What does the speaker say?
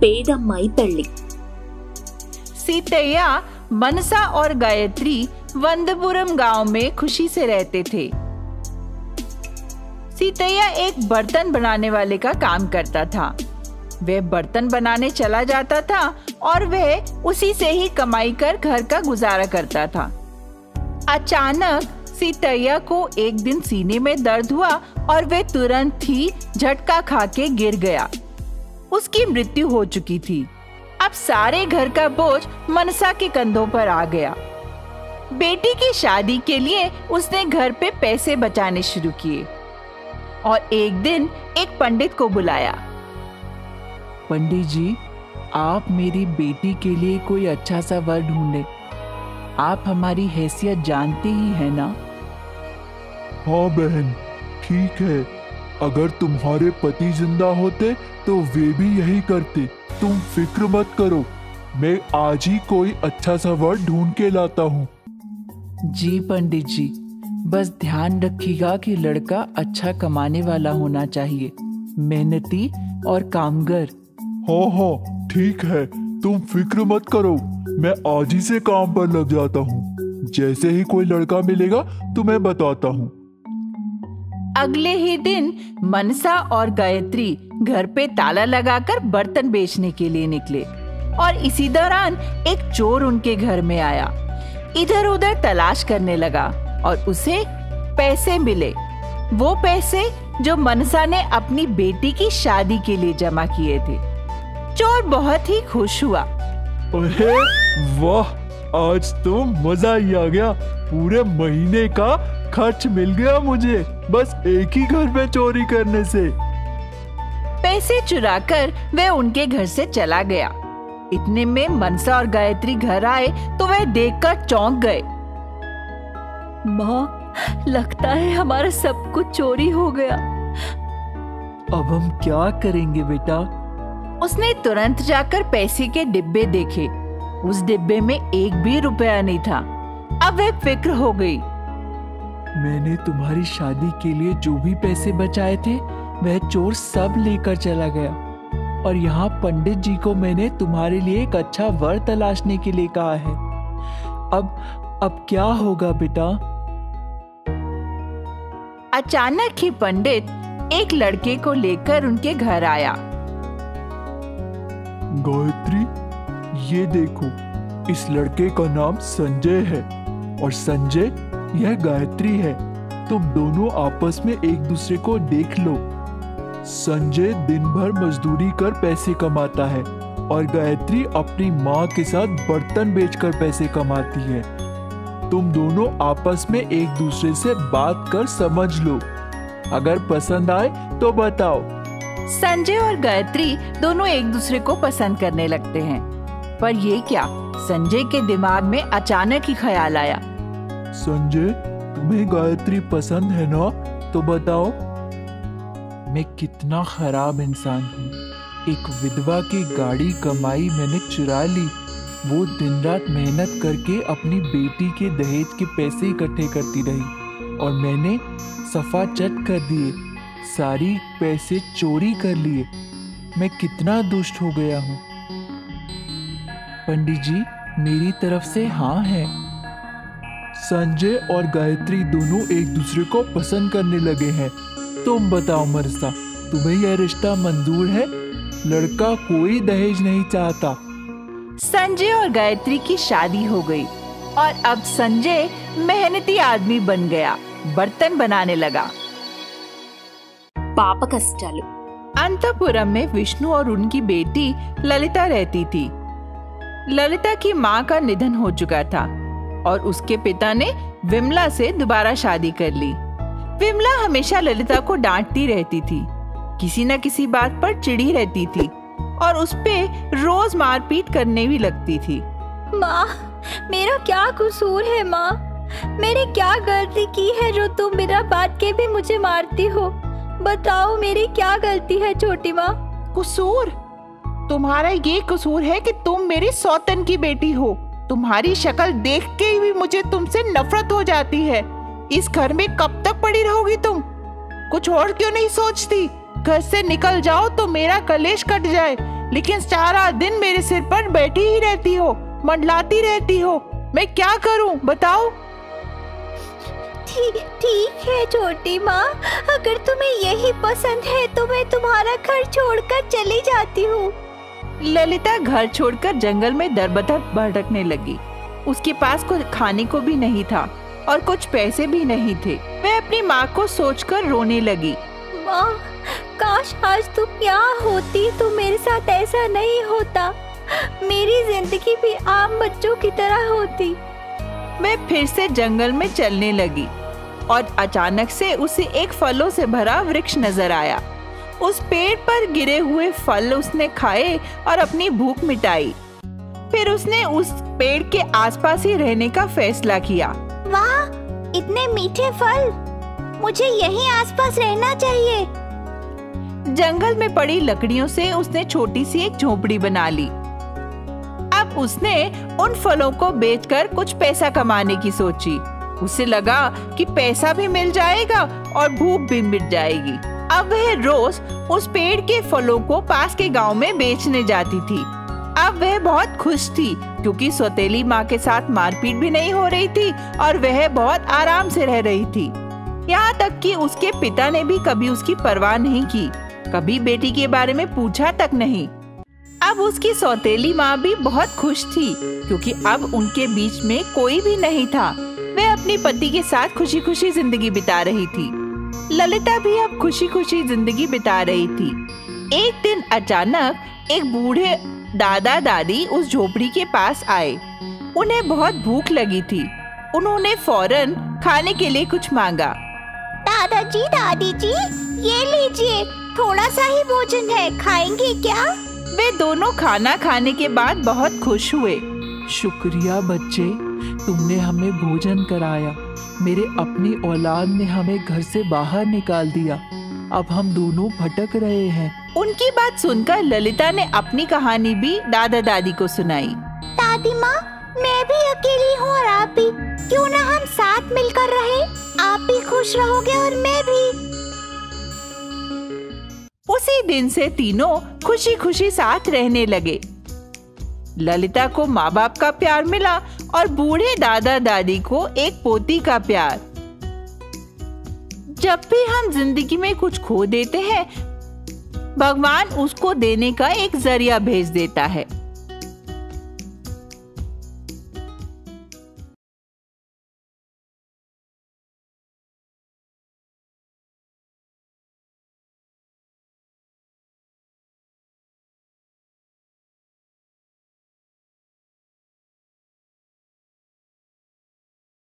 పేదమ్మాయి పెళ్లి. सीतैया, मनसा और गायत्री वंदपुरम गांव में खुशी से रहते थे। सीतैया एक बर्तन बनाने वाले का काम करता था। वह बर्तन बनाने चला जाता था और वह उसी से ही कमाई कर घर का गुजारा करता था। अचानक सीतैया को एक दिन सीने में दर्द हुआ और वह तुरंत ही झटका खा के गिर गया। उसकी मृत्यु हो चुकी थी। अब सारे घर का बोझ मनसा के कंधों पर आ गया। बेटी की शादी के लिए उसने घर पे पैसे बचाने शुरू किए और एक दिन एक पंडित को बुलाया। पंडित जी, आप मेरी बेटी के लिए कोई अच्छा सा वर ढूंढे। आप हमारी हैसियत जानते ही है ना? हाँ बहन, ठीक है। अगर तुम्हारे पति जिंदा होते तो वे भी यही करते। तुम फिक्र मत करो, मैं आज ही कोई अच्छा सा वर ढूंढ के लाता हूँ। जी पंडित जी, बस ध्यान रखिएगा कि लड़का अच्छा कमाने वाला होना चाहिए, मेहनती और कामगर। हाँ, ठीक है, तुम फिक्र मत करो, मैं आज ही से काम पर लग जाता हूँ। जैसे ही कोई लड़का मिलेगा तुम्हें बताता हूँ। अगले ही दिन मनसा और गायत्री घर पे ताला लगाकर बर्तन बेचने के लिए निकले और इसी दौरान एक चोर उनके घर में आया। इधर उधर तलाश करने लगा और उसे पैसे मिले, वो पैसे जो मनसा ने अपनी बेटी की शादी के लिए जमा किए थे। चोर बहुत ही खुश हुआ। अरे वाह, आज तो मजा ही आ गया। पूरे महीने का खर्च मिल गया मुझे, बस एक ही घर में चोरी करने से। पैसे चुराकर वह उनके घर से चला गया। इतने में मनसा और गायत्री घर आए तो वह देखकर चौंक गए। माँ, लगता है हमारा सब कुछ चोरी हो गया। अब हम क्या करेंगे बेटा? उसने तुरंत जाकर पैसे के डिब्बे देखे। उस डिब्बे में एक भी रुपया नहीं था। अब वह फिक्र हो गई। मैंने तुम्हारी शादी के लिए जो भी पैसे बचाए थे वह चोर सब लेकर चला गया, और यहाँ पंडित जी को मैंने तुम्हारे लिए एक अच्छा वर तलाशने के लिए कहा है। अब क्या होगा बेटा? अचानक ही पंडित एक लड़के को लेकर उनके घर आया। गायत्री, ये देखो, इस लड़के का नाम संजय है और संजय यह गायत्री है। तुम दोनों आपस में एक दूसरे को देख लो। संजय दिन भर मजदूरी कर पैसे कमाता है और गायत्री अपनी माँ के साथ बर्तन बेचकर पैसे कमाती है। तुम दोनों आपस में एक दूसरे से बात कर समझ लो। अगर पसंद आए तो बताओ। संजय और गायत्री दोनों एक दूसरे को पसंद करने लगते हैं। पर ये क्या, संजय के दिमाग में अचानक ही ख्याल आया। संजय, तुम्हें गायत्री पसंद है ना? तो बताओ। मैं कितना खराब इंसान हूँ। एक विधवा की गाड़ी कमाई मैंने चुरा ली। वो दिन रात मेहनत करके अपनी बेटी के दहेज के पैसे इकट्ठे करती रही और मैंने सफा चट कर दिए, सारी पैसे चोरी कर लिए। मैं कितना दुष्ट हो गया हूँ। पंडित जी, मेरी तरफ से हाँ है। संजय और गायत्री दोनों एक दूसरे को पसंद करने लगे हैं। तुम बताओ मनसा, तुम्हें यह रिश्ता मंजूर है? लड़का कोई दहेज नहीं चाहता। संजय और गायत्री की शादी हो गई और अब संजय मेहनती आदमी बन गया, बर्तन बनाने लगा। पाप कष्टालु। अंतपुरम में विष्णु और उनकी बेटी ललिता रहती थी। ललिता की माँ का निधन हो चुका था और उसके पिता ने विमला से दोबारा शादी कर ली। विमला हमेशा ललिता को डांटती रहती थी, किसी न किसी बात पर चिढ़ी रहती थी और उस पे रोज मारपीट करने भी लगती थी। माँ, मेरा क्या कसूर है माँ? मैंने क्या गलती की है जो तुम बिना बात के भी मुझे मारती हो? बताओ, मेरी क्या गलती है छोटी माँ? कसूर? तुम्हारा ये कसूर है कि तुम मेरी सौतन की बेटी हो। तुम्हारी शक्ल देख के ही मुझे तुमसे नफरत हो जाती है। इस घर में कब तक पड़ी रहोगी तुम? कुछ और क्यों नहीं सोचती? घर से निकल जाओ तो मेरा कलेश कट जाए। लेकिन सारा दिन मेरे सिर पर बैठी ही रहती हो, मंडलाती रहती हो। मैं क्या करूं बताओ? ठीक है छोटी माँ, अगर तुम्हें यही पसंद है तो मैं तुम्हारा घर छोड़कर चली जाती हूँ। ललिता घर छोड़कर जंगल में दर-बदर भटकने लगी। उसके पास कुछ खाने को भी नहीं था और कुछ पैसे भी नहीं थे। वह अपनी माँ को सोचकर रोने लगी। माँ, काश आज तुम यहाँ होती तो मेरे साथ ऐसा नहीं होता। मेरी जिंदगी भी आम बच्चों की तरह होती। वह फिर से जंगल में चलने लगी और अचानक से उसे एक फलों से भरा वृक्ष नजर आया। उस पेड़ पर गिरे हुए फल उसने खाए और अपनी भूख मिटाई। फिर उसने उस पेड़ के आसपास ही रहने का फैसला किया। वाह, इतने मीठे फल, मुझे यहीं आसपास रहना चाहिए। जंगल में पड़ी लकड़ियों से उसने छोटी सी एक झोपड़ी बना ली। अब उसने उन फलों को बेचकर कुछ पैसा कमाने की सोची। उसे लगा कि पैसा भी मिल जाएगा और भूख भी मिट जाएगी। अब वह रोज उस पेड़ के फलों को पास के गांव में बेचने जाती थी। अब वह बहुत खुश थी क्योंकि सौतेली माँ के साथ मारपीट भी नहीं हो रही थी और वह बहुत आराम से रह रही थी। यहाँ तक कि उसके पिता ने भी कभी उसकी परवाह नहीं की, कभी बेटी के बारे में पूछा तक नहीं। अब उसकी सौतेली माँ भी बहुत खुश थी क्योंकि अब उनके बीच में कोई भी नहीं था। वह अपने पति के साथ खुशी खुशी जिंदगी बिता रही थी। ललिता भी अब खुशी खुशी जिंदगी बिता रही थी। एक दिन अचानक एक बूढ़े दादा दादी उस झोपड़ी के पास आए। उन्हें बहुत भूख लगी थी। उन्होंने फौरन खाने के लिए कुछ मांगा। दादाजी, दादी जी, ये लीजिए, थोड़ा सा ही भोजन है, खाएंगे क्या? वे दोनों खाना खाने के बाद बहुत खुश हुए। शुक्रिया बच्चे, तुमने हमें भोजन कराया। मेरे अपनी औलाद ने हमें घर से बाहर निकाल दिया। अब हम दोनों भटक रहे हैं। उनकी बात सुनकर ललिता ने अपनी कहानी भी दादा दादी को सुनाई। दादी माँ, मैं भी अकेली हूँ और आप भी, क्यों ना हम साथ मिलकर रहे? आप भी खुश रहोगे और मैं भी। उसी दिन से तीनों खुशी खुशी साथ रहने लगे। ललिता को माँ बाप का प्यार मिला और बूढ़े दादा दादी को एक पोती का प्यार। जब भी हम जिंदगी में कुछ खो देते हैं, भगवान उसको देने का एक जरिया भेज देता है।